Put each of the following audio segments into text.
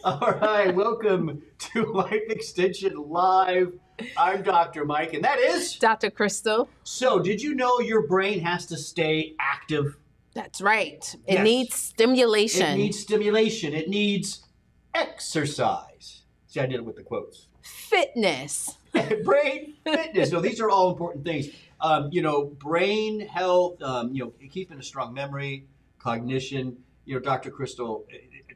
All right, welcome to Life Extension Live. I'm Dr. Mike, and that is Dr. Crystal. So, did you know your brain has to stay active? That's right. It Yes. needs stimulation. It needs stimulation. It needs exercise. See, I did it with the quotes. Fitness. Brain fitness. No, these are all important things. Brain health, keeping a strong memory, cognition. Dr. Crystal,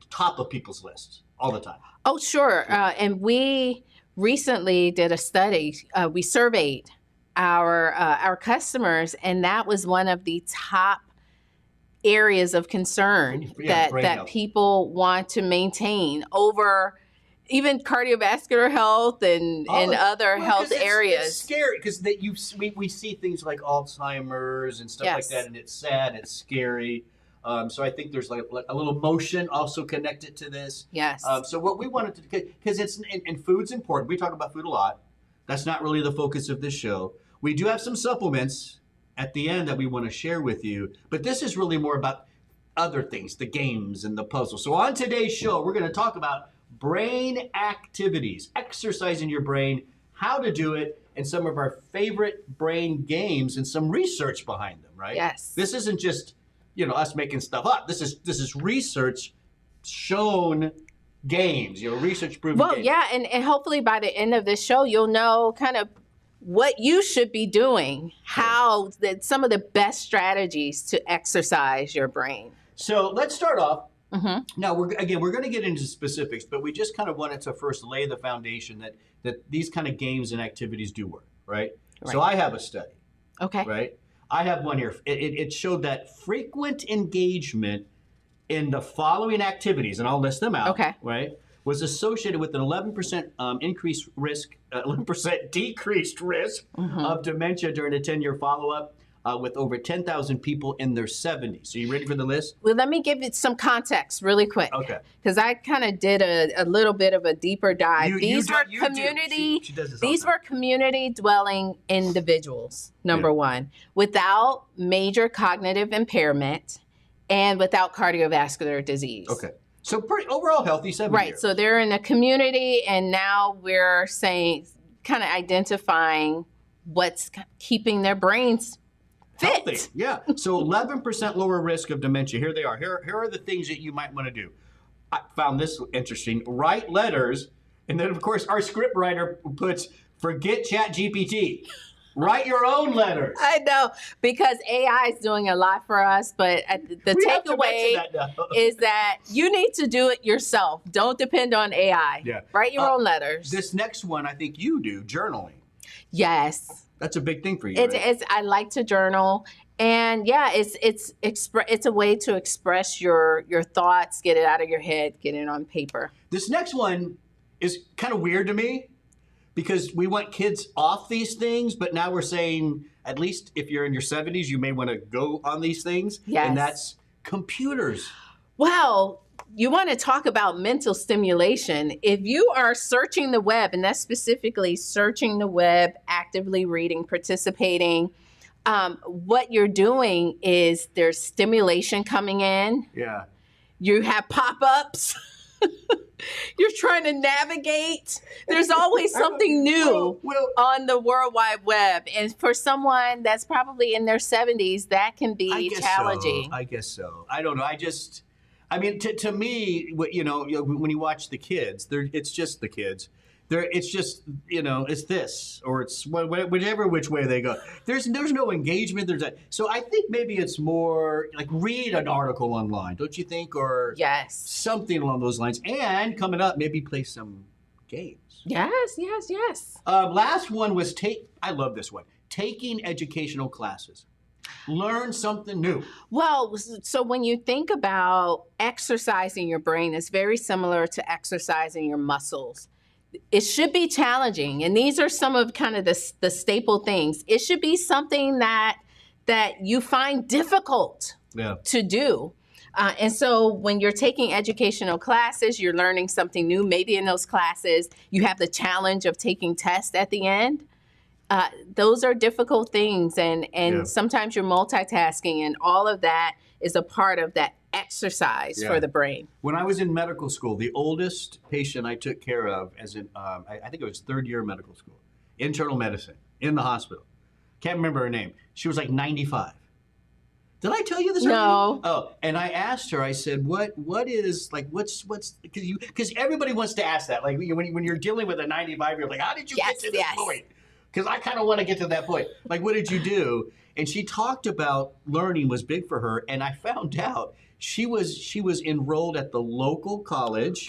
top of people's lists all the time. Oh, sure. And we recently did a study. We surveyed our customers, and that was one of the top areas of concern that people want to maintain over even cardiovascular health and other health areas. It's scary because we see things like Alzheimer's and stuff like that, and it's sad, it's scary. So I think there's like a little emotion also connected to this. Yes. So what we wanted to, because and food's important. We talk about food a lot. That's not really the focus of this show. We do have some supplements at the end that we want to share with you, but this is really more about other things, the games and the puzzles. So on today's show, we're going to talk about brain activities, exercising your brain, how to do it, and some of our favorite brain games and some research behind them, right? Yes. This isn't just us making stuff up. This is research shown games, research proven games. Well, yeah, and hopefully by the end of this show, you'll know kind of what you should be doing, some of the best strategies to exercise your brain. So let's start off. Mm-hmm. Now, we're going to get into specifics, but we just kind of wanted to first lay the foundation that these kind of games and activities do work, right? So I have a study. Okay. Right? I have one here. It showed that frequent engagement in the following activities, and I'll list them out, right, was associated with an 11% increased risk, 11% decreased risk of dementia during a 10-year follow-up with over 10,000 people in their 70s. So you ready for the list? Well, let me give it some context really quick. Okay. Because I kind of did a little bit of a deeper dive. These were community dwelling individuals, number one, without major cognitive impairment and without cardiovascular disease. Okay. So pretty overall healthy 70 Right. years. So they're in a community, and now we're saying, kind of identifying what's keeping their brains fit. Healthy. Yeah. So 11% lower risk of dementia. Here they are. Here are the things that you might want to do. I found this interesting. Write letters. And then, of course, our script writer puts, forget ChatGPT. Write your own letters. I know, because AI is doing a lot for us, but the takeaway is that you need to do it yourself. Don't depend on AI. Yeah. Write your own letters. This next one, I think you do, journaling. Yes. That's a big thing for you, right? I like to journal, and it's a way to express your thoughts, get it out of your head, get it on paper. This next one is kind of weird to me because we want kids off these things, but now we're saying at least if you're in your 70s, you may want to go on these things. Yes. And that's computers. Well, you want to talk about mental stimulation. If you are searching the web, and that's specifically searching the web, actively reading, participating, what you're doing is there's stimulation coming in. Yeah. You have pop-ups. You're trying to navigate. There's always something new on the World Wide Web. And for someone that's probably in their 70s, that can be challenging. I guess so. I don't know. To me, when you watch the kids, it's just the kids. It's just, it's this, or it's whichever which way they go. There's no engagement. So I think maybe it's more like read an article online, don't you think? Or something along those lines. And coming up, maybe play some games. Yes. Last one was I love this one. Taking educational classes. Learn something new. Well, so when you think about exercising your brain, it's very similar to exercising your muscles. It should be challenging. And these are some of kind of the staple things. It should be something that you find difficult to do. And so when you're taking educational classes, you're learning something new. Maybe in those classes, you have the challenge of taking tests at the end. Those are difficult things. And sometimes you're multitasking, and all of that is a part of that exercise Yeah. for the brain. When I was in medical school, the oldest patient I took care of, as in, I think it was third year medical school, internal medicine, in the hospital. Can't remember her name. She was like 95. Did I tell you this? No. Oh, and I asked her. I said, "What's because everybody wants to ask that. Like when you're dealing with a 95-year-old, like, how did you get to this point? Because I kind of want to get to that point. Like, what did you do?" And she talked about learning was big for her, and I found out she was enrolled at the local college,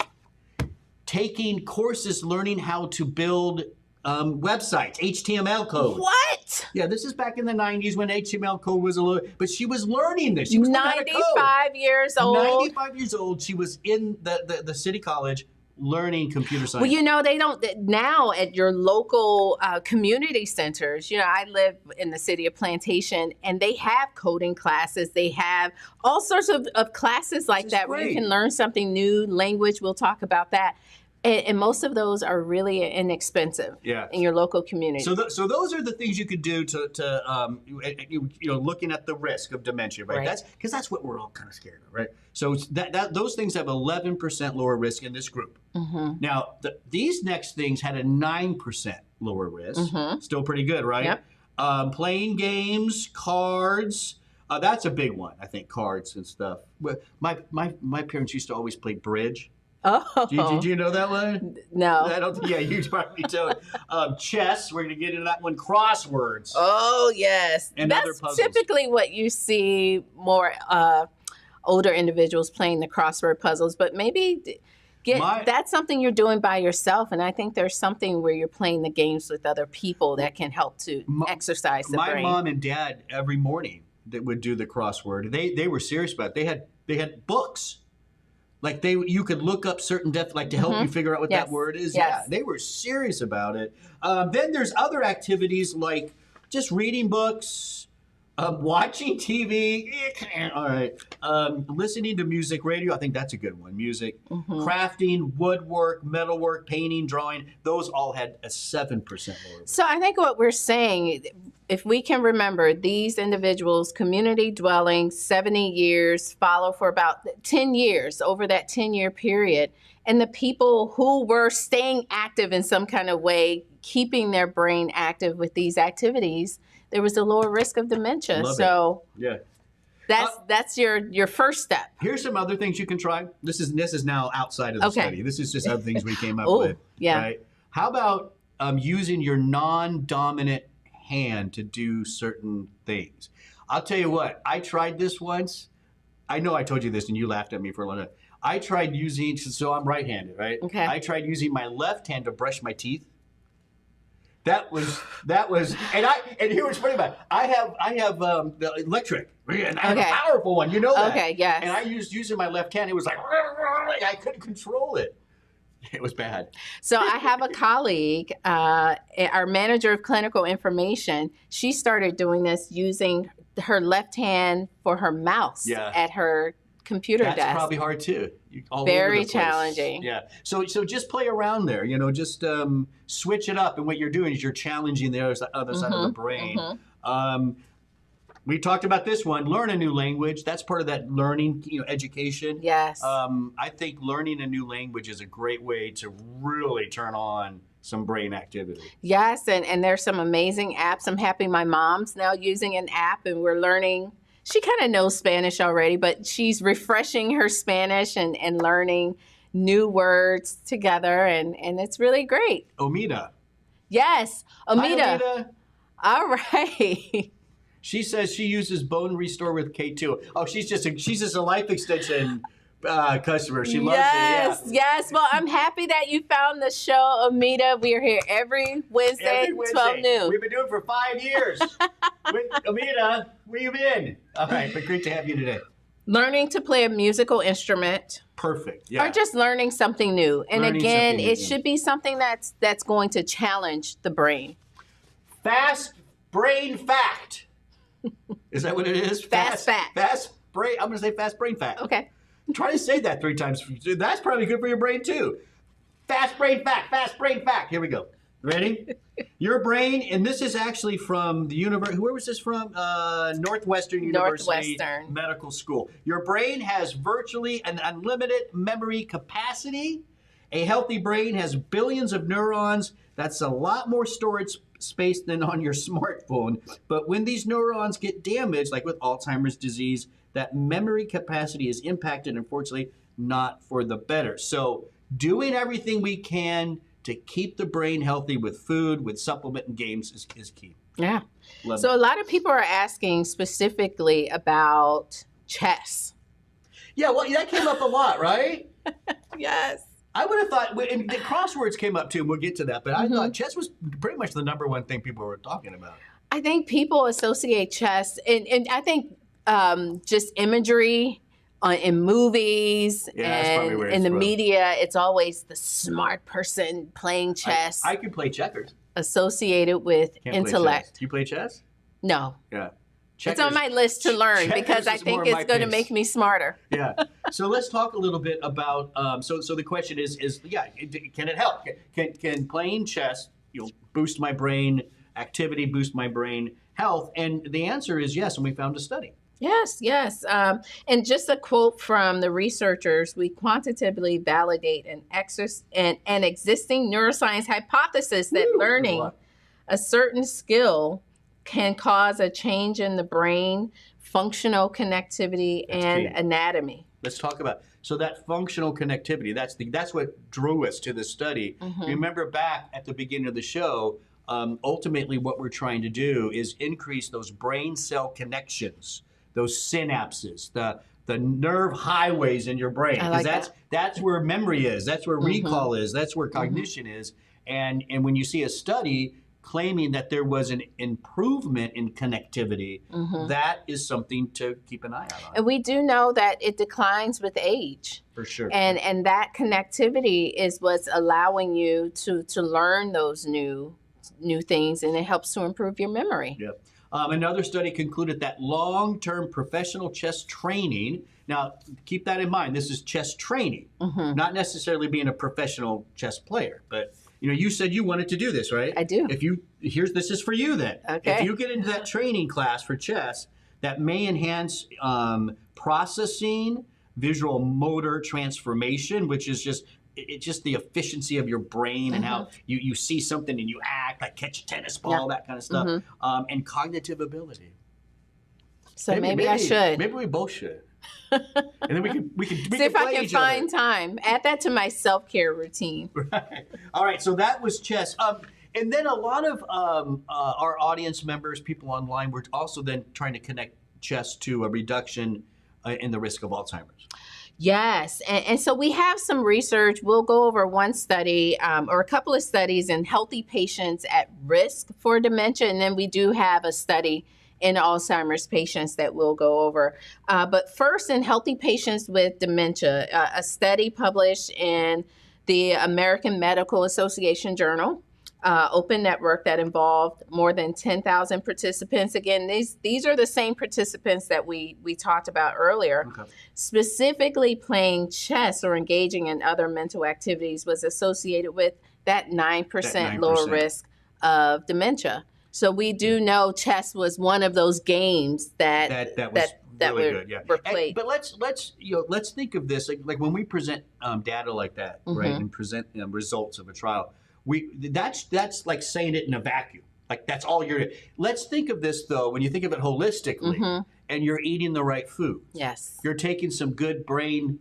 taking courses learning how to build websites, HTML code. What? Yeah, this is back in the 90s when HTML code was a little, but she was learning this. She was 95 years old. 95 years old. She was in the city college learning computer science. Well, you know, they don't now at your local community centers. You know, I live in the city of Plantation, and they have coding classes. They have all sorts of classes like that where you can learn something new, language. We'll talk about that. And most of those are really inexpensive in your local community. So those are the things you could do to looking at the risk of dementia, right? That's because that's what we're all kind of scared of, right? So those things have 11% lower risk in this group. Mm-hmm. Now, these next things had a 9% lower risk. Mm-hmm. Still pretty good, right? Yep. Playing games, cards. That's a big one, I think, cards and stuff. My parents used to always play bridge. Oh. Did you know that one? No. I don't think, you probably don't. Chess, we're going to get into that one. Crosswords. Oh, yes. And that's other puzzles. Typically what you see more older individuals playing the crossword puzzles, but maybe that's something you're doing by yourself, and I think there's something where you're playing the games with other people that can help to exercise the brain. My mom and dad, every morning, that would do the crossword. They were serious about it. They had books. Like you could look up certain to help you figure out what that word is. Yes. Yeah, they were serious about it. Then there's other activities like just reading books, watching TV. All right, listening to music, radio. I think that's a good one. Music, crafting, woodwork, metalwork, painting, drawing. Those all had a 7% lower. So I think what we're saying, if we can remember, these individuals, community dwelling, 70 years, follow for about 10 years, over that 10-year period. And the people who were staying active in some kind of way, keeping their brain active with these activities, there was a lower risk of dementia. That's your first step. Here's some other things you can try. This is now outside of the study. This is just other things we came up with. Yeah. Right? How about using your non-dominant hand to do certain things? I'll tell you what, I tried this once. I know I told you this and you laughed at me for a long time. I tried using, so I'm right-handed, right? Okay. I tried using my left hand to brush my teeth. That was, and here was funny about it. I have the electric, and I have a powerful one, you know that. Okay, yes. And I using my left hand, it was like, I couldn't control it. It was bad. So I have a colleague, our manager of clinical information. She started doing this using her left hand for her mouse at her computer desk. That's probably hard too. Very challenging. Yeah. So just play around there. Just switch it up. And what you're doing is you're challenging the other side of the brain. We talked about this one, learn a new language. That's part of that learning, education. Yes. I think learning a new language is a great way to really turn on some brain activity. Yes, and there's some amazing apps. I'm happy my mom's now using an app, and we're learning. She kind of knows Spanish already, but she's refreshing her Spanish and learning new words together, and it's really great. Omida. Yes, Omida. Hi, Omida. All right. She says she uses Bone Restore with K2. Oh, she's just a life extension customer. She loves it. Yeah. Yes. Well, I'm happy that you found the show, Omida. We are here every Wednesday, 12 noon. We've been doing it for 5 years. Omida, where you been? All right, but great to have you today. Learning to play a musical instrument. Perfect. Yeah. Or just learning something new. And again, it should be something that's going to challenge the brain. Fast brain fact. Is that what it is? Fast fact. Fast brain. I'm going to say fast brain fact. Okay. Try to say that 3 times. That's probably good for your brain too. Fast brain fact. Fast brain fact. Here we go. Ready? Your brain, and this is actually from the university. Where was this from? Northwestern University Northwestern. Medical School. Your brain has virtually an unlimited memory capacity. A healthy brain has billions of neurons. That's a lot more storage space than on your smartphone. But when these neurons get damaged, like with Alzheimer's disease, that memory capacity is impacted, unfortunately, not for the better. So doing everything we can to keep the brain healthy with food, with supplement and games is key. Yeah. Love So it. a lot of people are asking specifically about chess. Yeah, well, that came up a lot, right? Yes. I would have thought, and the crosswords came up too, and we'll get to that, but I thought chess was pretty much the number one thing people were talking about. I think people associate chess, and I think just imagery in movies that's probably and where in it's the from. media, it's always the smart person playing chess I can play checkers. associated with Can't intellect. Play chess. You play chess? No. Yeah. It's on my list to learn because I checkers is more think my it's going to pace. make me smarter. Yeah. So let's talk a little bit about. So the question is can it help? Can playing chess boost my brain activity, boost my brain health? And the answer is yes. And we found a study. Yes, yes. And just a quote from the researchers: "We quantitatively validate an existing neuroscience hypothesis that Woo! learning a certain skill can cause a change in the brain, functional connectivity, That's and key. anatomy." Let's talk about that functional connectivity. That's what drew us to this study. You remember back at the beginning of the show. Ultimately, what we're trying to do is increase those brain cell connections, those synapses, the nerve highways in your brain. I like That's where memory is. That's where recall is. That's where cognition is. And when you see a study claiming that there was an improvement in connectivity, that is something to keep an eye out on. And we do know that it declines with age. For sure. And that connectivity is what's allowing you to learn those new things, and it helps to improve your memory. Yep. Another study concluded that long-term professional chess training, now keep that in mind, this is chess training, not necessarily being a professional chess player, but you said you wanted to do this, right? I do. This is for you then. Okay. If you get into that training class for chess, that may enhance processing, visual motor transformation, which is just the efficiency of your brain and how you see something and you act, like catch a tennis ball, that kind of stuff, and cognitive ability. So maybe I should. Maybe we both should. And then we can See if I play can each other. find time. Add that to my self-care routine. Right. All right. So that was chess. And then a lot of our audience members, people online, were also then trying to connect chess to a reduction in the risk of Alzheimer's. Yes. And so we have some research. We'll go over one study or a couple of studies in healthy patients at risk for dementia. And then we do have a study in Alzheimer's patients that we'll go over. But first, in healthy patients with dementia, a study published in the American Medical Association Journal, open network that involved more than 10,000 participants. Again, these are the same participants that we talked about earlier. Okay. Specifically, playing chess or engaging in other mental activities was associated with that 9% lower risk of dementia. So we do know chess was one of those games that was really good. Yeah. were played. But let's think of this like when we present data like that, right, and present results of a trial. That's like saying it in a vacuum. Like that's all you're. Let's think of this though. When you think of it holistically, and you're eating the right food. Yes. You're taking some good brain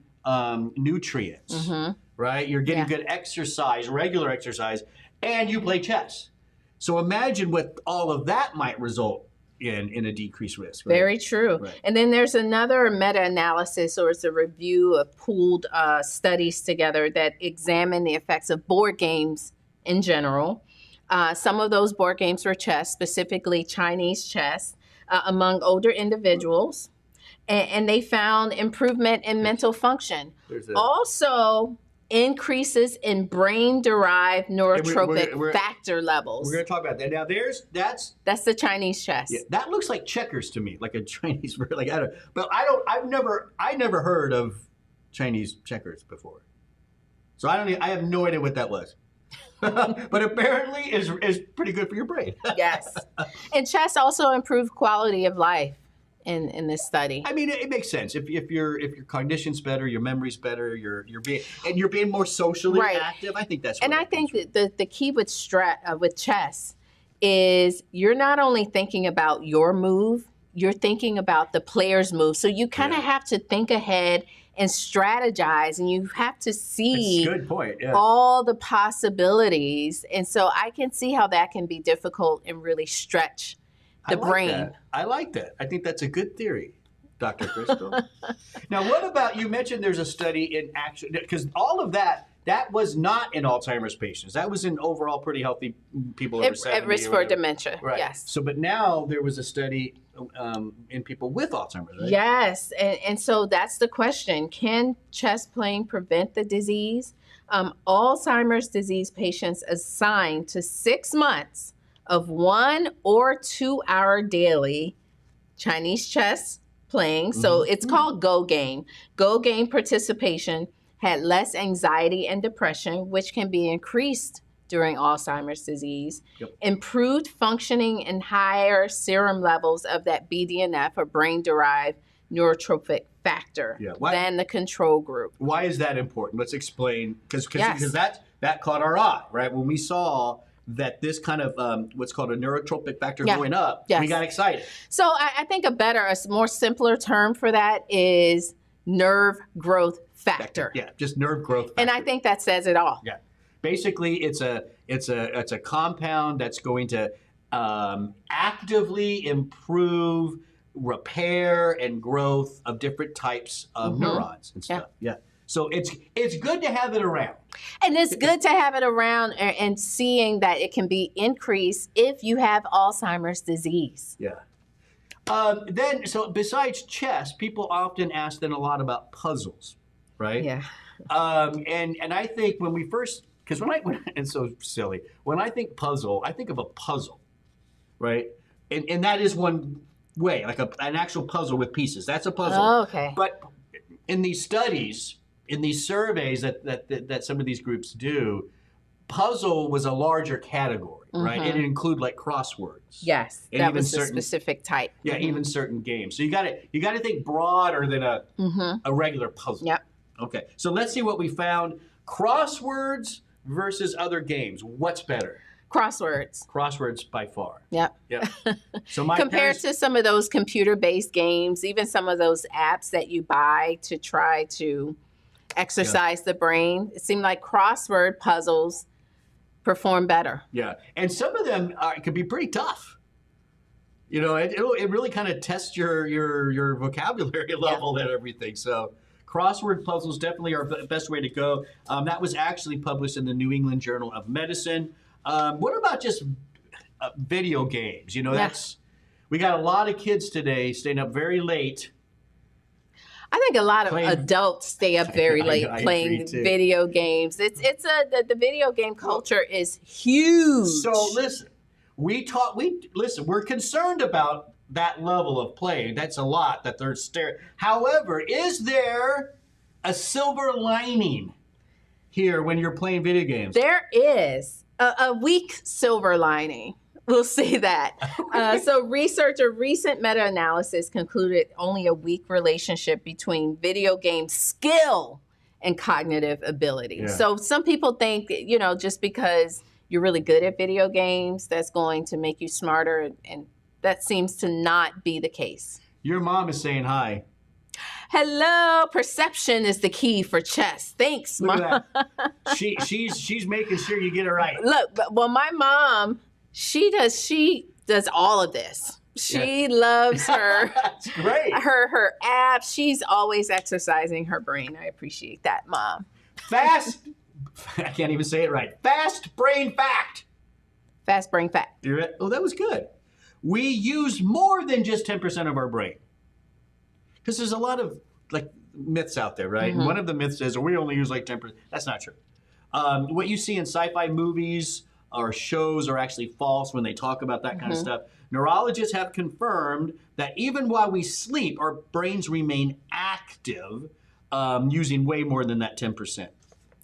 nutrients, right? You're getting good exercise, regular exercise, and you play chess. So imagine what all of that might result in a decreased risk. Right? Very true. Right. And then there's another meta-analysis, or it's a review of pooled studies together that examine the effects of board games in general. Some of those board games were chess, specifically Chinese chess, among older individuals. And they found improvement in mental function. Also, increases in brain-derived neurotropic factor levels. We're going to talk about that. Now, that's the Chinese chess. Yeah, that looks like checkers to me, like a Chinese. Like I've never heard of Chinese checkers before, so I have no idea what that was. but apparently is pretty good for your brain. Yes. And chess also improved quality of life in this study. I mean, it makes sense. If your cognition's better, your memory's better, you're being more socially Right. active. I think that's. And where I that comes think that the key with chess is you're not only thinking about your move, you're thinking about the player's move. So you kind of Yeah. have to think ahead and strategize, and you have to from. see That's a good point. Yeah. all the possibilities. And so I can see how that can be difficult and really stretch the brain. I like that. I think that's a good theory, Dr. Crystal. Now, what about, you mentioned there's a study in action, because all of that was not in Alzheimer's patients. That was in overall pretty healthy people over 70. At risk or for whatever. dementia. Right. Yes. So, but now there was a study in people with Alzheimer's, right? Yes, and so that's the question. Can chess playing prevent the disease? Alzheimer's disease patients assigned to 6 months of 1 or 2 hour daily Chinese chess playing. So it's called Go Game. Go Game participation had less anxiety and depression, which can be increased during Alzheimer's disease, improved functioning and higher serum levels of that BDNF, or brain-derived neurotrophic factor, than the control group. Why is that important? Let's explain, because Yes. that caught our eye, right? When we saw that this kind of what's called a neurotropic factor going up, we got excited. So I think a more simpler term for that is nerve growth factor. Yeah, just nerve growth factor. And I think that says it all. Yeah. Basically, it's a compound that's going to actively improve repair and growth of different types of neurons and stuff. Yeah. So it's good to have it around. And it's good to have it around and seeing that it can be increased if you have Alzheimer's disease. Yeah. So besides chess, people often ask then a lot about puzzles, right? Yeah. And I think when we first, because it's so silly. When I think puzzle, I think of a puzzle, right? And that is one way, like an actual puzzle with pieces. That's a puzzle. Oh, okay. But in these studies, in these surveys that some of these groups do, puzzle was a larger category, right? And it included like crosswords. Yes, and that even was a certain, specific type. Yeah, even certain games. So you got to think broader than a regular puzzle. Yep. Okay, so let's see what we found. Crosswords versus other games. What's better? Crosswords. Crosswords by far. Yep. Yeah. So my Compared to some of those computer-based games, even some of those apps that you buy to try to exercise the brain, it seemed like crossword puzzles perform better. Yeah, and some of them could be pretty tough. You know, it really kind of tests your vocabulary level and everything. So crossword puzzles definitely are the best way to go. That was actually published in the New England Journal of Medicine. What about just video games? You know, we got a lot of kids today staying up very late. I think a lot of adults stay up very late playing video games. The video game culture is huge. So listen, we're concerned about that level of play. That's a lot that they're staring. However, is there a silver lining here when you're playing video games? There is a weak silver lining. We'll see that. So recent meta-analysis concluded only a weak relationship between video game skill and cognitive ability. Yeah. So some people think, you know, just because you're really good at video games, that's going to make you smarter, and that seems to not be the case. Your mom is saying hi. Hello, perception is the key for chess. Thanks, Look Mom. at that. She's making sure you get it right. Look, well, my mom, she does all of this. She loves her That's great. her apps. She's always exercising her brain. I appreciate that, Mom. Fast. I can't even say it right. Fast brain fact. Fast brain fact. Oh, that was good. We use more than just 10% of our brain. Because there's a lot of like myths out there, right? And one of the myths is we only use like 10%. That's not true. What you see in sci-fi movies or shows are actually false when they talk about that kind of stuff. Neurologists have confirmed that even while we sleep, our brains remain active, using way more than that 10%.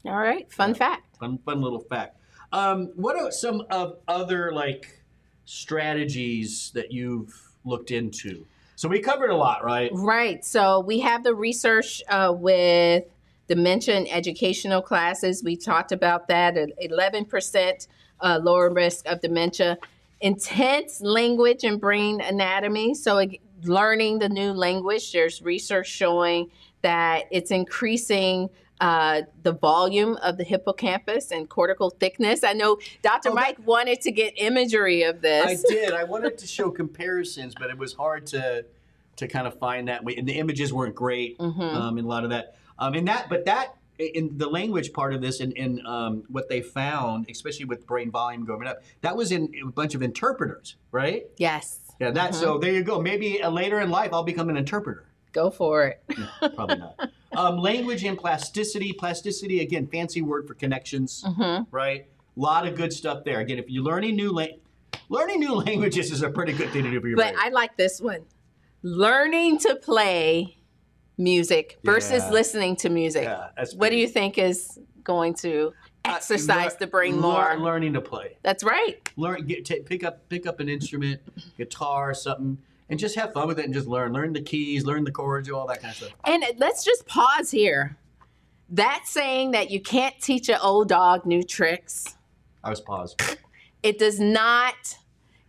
All right, fun fact. Fun little fact. What are some of other like strategies that you've looked into? So we covered a lot, right? Right. So we have the research with dementia and educational classes. We talked about that at 11% lower risk of dementia. Intense language and brain anatomy. So learning the new language, there's research showing that it's increasing the volume of the hippocampus and cortical thickness. I know Dr. Mike wanted to get imagery of this. I did. I wanted to show comparisons, but it was hard to kind of find that way. And the images weren't great in a lot of that. In the language part of this and what they found, especially with brain volume going up, that was in a bunch of interpreters, right? Yes. Yeah, so there you go. Maybe later in life, I'll become an interpreter. Go for it. No, probably not. Language and plasticity. Plasticity, again, fancy word for connections, right? A lot of good stuff there. Again, if you're learning new languages is a pretty good thing to do for your brain. But I like this one. Learning to play music versus listening to music. Yeah, what do you think is going to exercise the brain more? Learning to play. That's right. Pick up an instrument, guitar, something, and just have fun with it and just learn. Learn the keys, learn the chords, all that kind of stuff. And let's just pause here. That saying that you can't teach an old dog new tricks. I was paused. It does not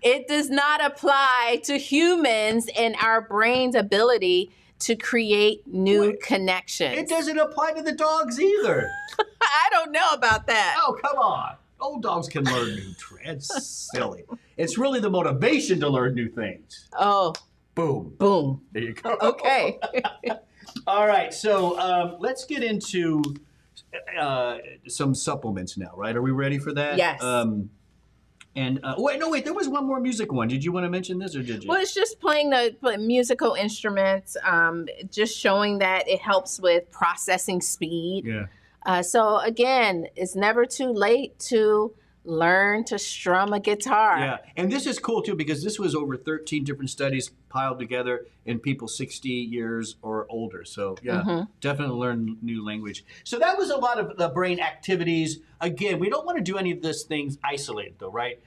apply to humans and our brain's ability to create new connections. It doesn't apply to the dogs either. I don't know about that. Oh, come on. Old dogs can learn new tricks. It's silly. It's really the motivation to learn new things. Oh. Boom. Boom. There you go. Okay. All right. So let's get into some supplements now, right? Are we ready for that? Yes. Wait, there was one more music one. Did you want to mention this or did you? Well, it's just playing the musical instruments, just showing that it helps with processing speed. Yeah. So again, it's never too late to learn to strum a guitar. Yeah, and this is cool too because this was over 13 different studies piled together in people 60 years or older. So yeah, definitely learn new language. So that was a lot of the brain activities. Again, we don't want to do any of these things isolated though, right?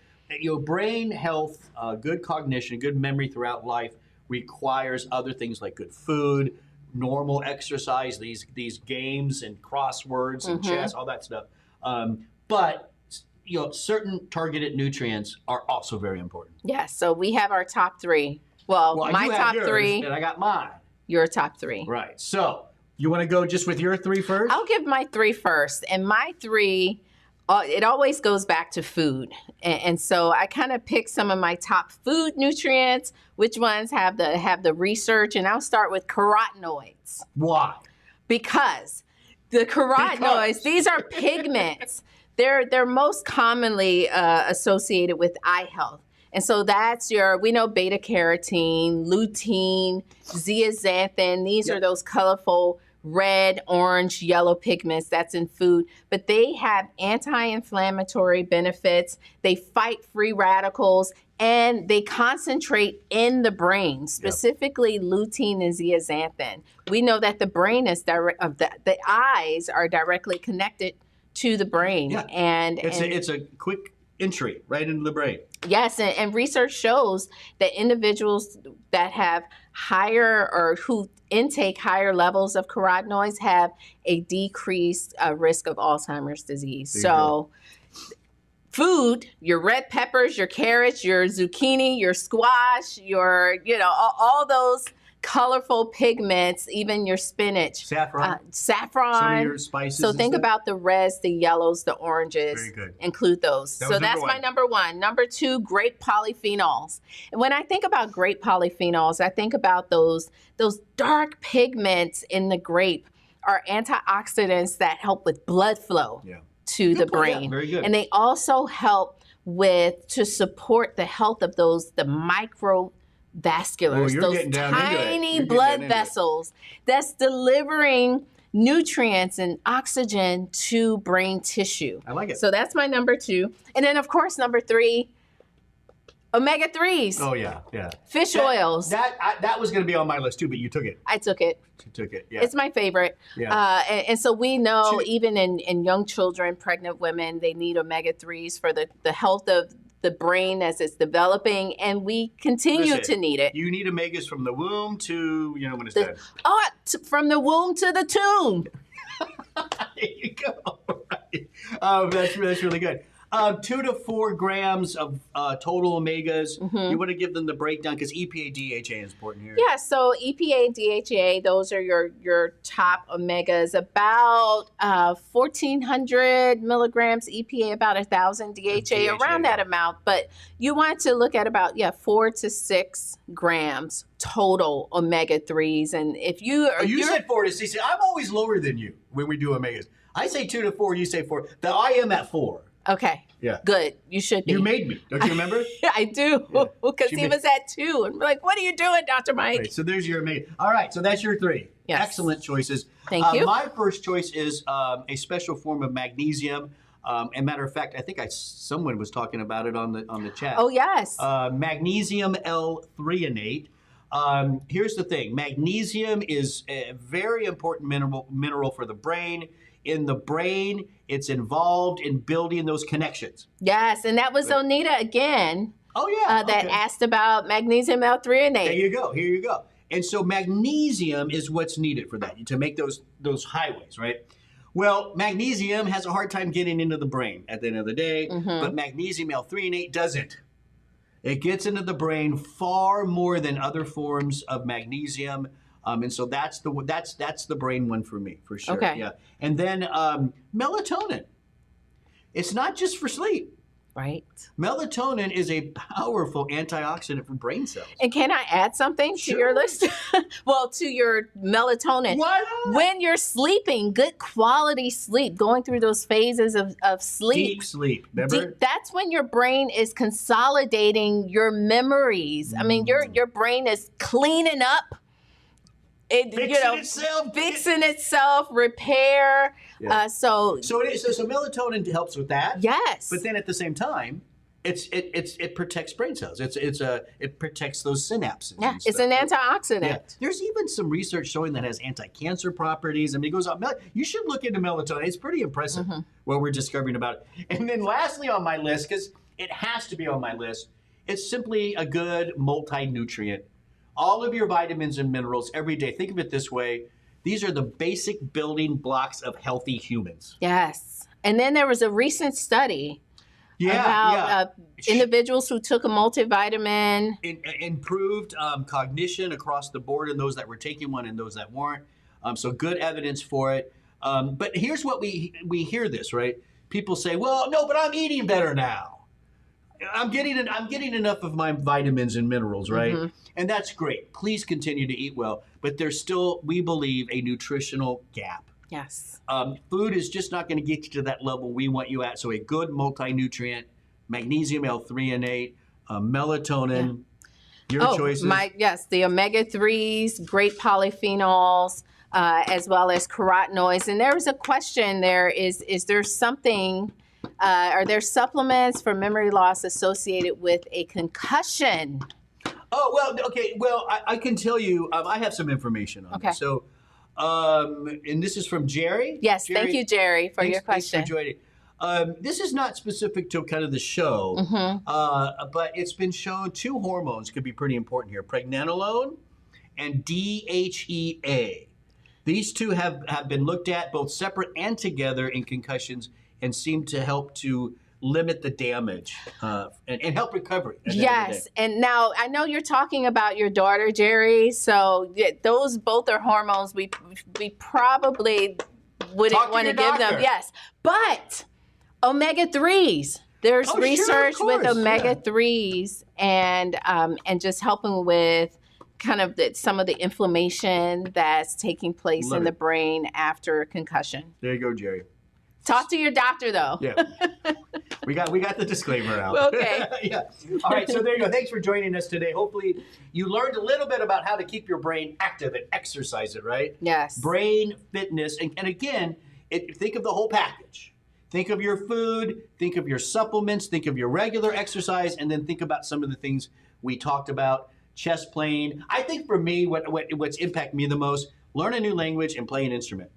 Brain health, good cognition, good memory throughout life requires other things like good food, normal exercise, these games and crosswords and chess, all that stuff. But certain targeted nutrients are also very important. Yes. So we have our top three. Well, my top three. And I got mine. Your top three. Right. So you want to go just with your three first? I'll give my three first. And my three, it always goes back to food. And so I kind of picked some of my top food nutrients, which ones have the research. And I'll start with carotenoids. Why? Because the carotenoids, these are pigments. They're most commonly associated with eye health. And so we know beta carotene, lutein, zeaxanthin. These are those colorful red, orange, yellow pigments that's in food. But they have anti-inflammatory benefits. They fight free radicals and they concentrate in the brain, specifically lutein and zeaxanthin. We know that the brain is the eyes are directly connected to the brain. Yeah. And it's a quick entry right into the brain. Yes, and research shows that individuals that have higher or who intake higher levels of carotenoids have a decreased risk of Alzheimer's disease. So food, your red peppers, your carrots, your zucchini, your squash, all those colorful pigments, even your spinach. Saffron. Some of your spices. So think about the reds, the yellows, the oranges. Very good. Include those. So that's my number one. Number two, great polyphenols. And when I think about great polyphenols, I think about those dark pigments in the grape are antioxidants that help with blood flow to the brain. Yeah, very good. And they also help to support the health of the microvasculars, those tiny blood vessels that's delivering nutrients and oxygen to brain tissue. I like it. So that's my number two. And then, of course, number three, Omega-3s. Oh yeah, yeah. Fish oils. That was going to be on my list too, but you took it. I took it. You took it. Yeah. It's my favorite. Yeah. And so we know even in young children, pregnant women, they need omega-3s for the health of the brain as it's developing, and we continue to need it. You need omegas from the womb to, when it's dead. From the womb to the tomb. There you go. Right. That's really good. 2 to 4 grams of total omegas. Mm-hmm. You want to give them the breakdown because EPA, DHA is important here. Yeah, so EPA, DHA, those are your top omegas. About 1,400 milligrams EPA, about 1,000 DHA, around that amount. But you want to look at about 4 to 6 grams total omega-3s. And if you said 4 to 6. I'm always lower than you when we do omegas. I say 2 to 4. You say 4. I am at 4. Okay. Yeah. Good. You should be. You made me. Don't you remember? Yeah, I do. Because he was at 2. And we're like, what are you doing, Dr. Mike? Right, so there's your omega. All right. So that's your 3. Yes. Excellent choices. Thank you. My first choice is a special form of magnesium. And matter of fact, I think someone was talking about it on the chat. Oh, yes. Magnesium L-threonate. Here's the thing. Magnesium is a very important mineral for the brain. In the brain, it's involved in building those connections. Yes, and that was Onita again. Oh, yeah. That asked about magnesium L-threonate. There you go. Here you go. And so magnesium is what's needed for that, to make those highways, right? Well, magnesium has a hard time getting into the brain at the end of the day, but magnesium L-threonate doesn't. It gets into the brain far more than other forms of magnesium. And so that's the brain one for me, for sure. Okay. Yeah. And then melatonin. It's not just for sleep. Right. Melatonin is a powerful antioxidant for brain cells. And can I add something to your list? Well, to your melatonin. Why not? When you're sleeping, good quality sleep, going through those phases of sleep. Deep sleep, remember? That's when your brain is consolidating your memories. I mean, your brain is cleaning up. Fixing itself, repair. Yeah. So melatonin helps with that. Yes. But then at the same time, it protects brain cells. It protects those synapses. Yeah, it's an antioxidant. Yeah. There's even some research showing that has anti-cancer properties. I mean, it goes on. You should look into melatonin. It's pretty impressive what we're discovering about it. And then lastly on my list, because it has to be on my list, it's simply a good multi-nutrient. All of your vitamins and minerals every day. Think of it this way. These are the basic building blocks of healthy humans. Yes. And then there was a recent study about individuals who took a multivitamin. Improved cognition across the board in those that were taking one and those that weren't. So good evidence for it. But here's what we hear this, right? People say, well, no, but I'm eating better now. I'm getting enough of my vitamins and minerals, right? And that's great. Please continue to eat well. But there's still, we believe, a nutritional gap. Yes. Food is just not going to get you to that level we want you at. So a good multi-nutrient, magnesium L-threonate, melatonin, your choices. The omega-3s, great polyphenols, as well as carotenoids. And there was a question there, is there something... are there supplements for memory loss associated with a concussion? Oh, well, okay. Well, I can tell you, I have some information on this. So, and this is from Jerry. Yes, Jerry, thank you, Jerry, for your question. Thanks for joining. This is not specific to kind of the show, but it's been shown 2 hormones could be pretty important here, pregnenolone and DHEA. These 2 have been looked at both separate and together in concussions and seem to help to limit the damage and help recovery. Yes, and now I know you're talking about your daughter, Jerry. So those both are hormones we probably wouldn't want to give them. Yes, but omega-3s. There's research with omega-3s and just helping with kind of some of the inflammation that's taking place in the brain after concussion. There you go, Jerry. Talk to your doctor, though. Yeah. We got the disclaimer out. Okay. Yeah. All right, so there you go. Thanks for joining us today. Hopefully you learned a little bit about how to keep your brain active and exercise it, right? Yes. Brain fitness. And again, think of the whole package. Think of your food, think of your supplements, think of your regular exercise, and then think about some of the things we talked about. Chess playing. I think for me, what's impacted me the most, learn a new language and play an instrument.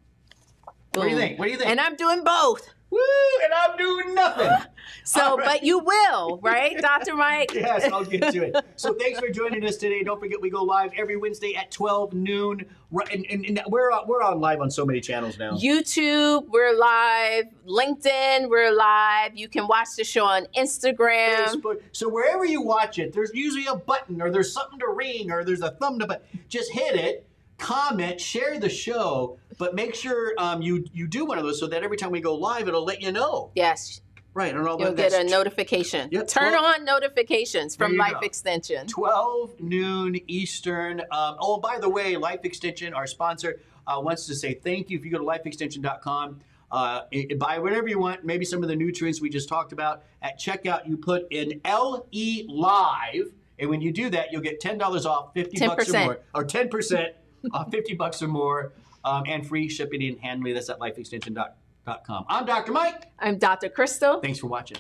What do you think? What do you think? And I'm doing both. Woo! And I'm doing nothing. So, right. But you will, right, Dr. Mike? Yes, I'll get to it. So thanks for joining us today. Don't forget we go live every Wednesday at 12 noon. And we're on live on so many channels now. YouTube, we're live. LinkedIn, we're live. You can watch the show on Instagram. Facebook. So wherever you watch it, there's usually a button or there's something to ring or there's a thumb to button. Just hit it, comment, share the show, but make sure you do one of those so that every time we go live, it'll let you know. Yes. Right. And all You'll get a notification. Yep, Turn on notifications from Life go. Extension. 12 noon Eastern. Oh, by the way, Life Extension, our sponsor, wants to say thank you. If you go to lifeextension.com, buy whatever you want, maybe some of the nutrients we just talked about. At checkout, you put in LE Live, and when you do that, you'll get $10 off, 50 bucks or more, or 10% off, 50 bucks or more, and free shipping and handling. That's at lifeextension.com. I'm Dr. Mike. I'm Dr. Crystal. Thanks for watching.